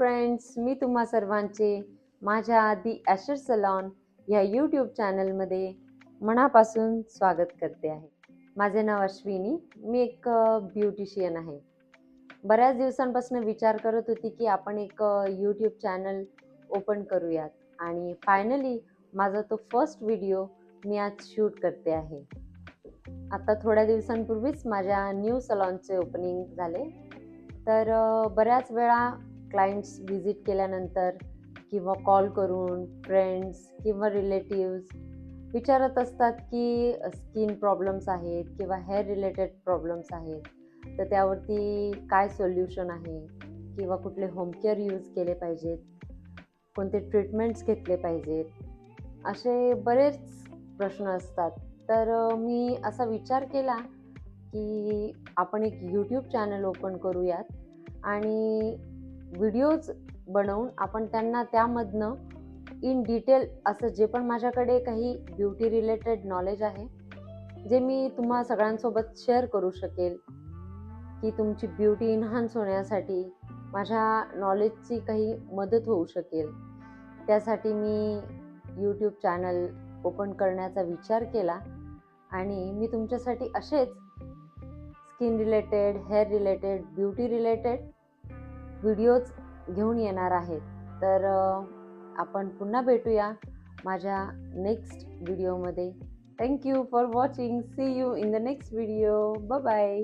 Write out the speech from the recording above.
Friends, मी तुम्हा सर्वांचे माझ्या दी ॲशर सलॉन या यूट्यूब चॅनलमध्ये मनापासून स्वागत करते आहे. माझे नाव अश्विनी, मी एक ब्युटिशियन आहे. बऱ्याच दिवसांपासून विचार करत होती की आपण एक यूट्यूब चॅनल ओपन करूयात आणि फायनली माझा तो फर्स्ट व्हिडिओ मी आज शूट करते आहे. आता थोड्या दिवसांपूर्वीच माझ्या न्यू सलॉनचे ओपनिंग झाले. तर बऱ्याच वेळा क्लायंट्स व्हिजिट केल्यानंतर किंवा कॉल करून फ्रेंड्स किंवा रिलेटिव्स विचारत असतात की स्किन प्रॉब्लेम्स आहेत किंवा हेअर रिलेटेड प्रॉब्लेम्स आहेत, तर त्यावरती काय सोल्युशन आहे किंवा कुठले होम केअर यूज केले पाहिजेत, कोणते ट्रीटमेंट्स घेतले पाहिजेत, असे बरेच प्रश्न असतात. तर मी असा विचार केला की आपण एक यूट्यूब चॅनल ओपन करूयात आणि व्हिडिओज बनवून आपण त्यांना त्यामधनं इन डिटेल असं जे पण माझ्याकडे काही ब्युटी रिलेटेड नॉलेज आहे, जे मी तुम्हा सगळ्यांसोबत शेअर करू शकेल की तुमची ब्युटी इन्हान्स होण्यासाठी माझ्या नॉलेजची काही मदत होऊ शकेल. त्यासाठी मी यूट्यूब चॅनल ओपन करण्याचा विचार केला आणि मी तुमच्यासाठी असेच skin related, hair related, beauty related videos घेऊन येणार आहेत. तर आपण पुन्हा भेटूया माझ्या नेक्स्ट व्हिडिओमध्ये. Thank you for watching. See you in the next video. Bye bye.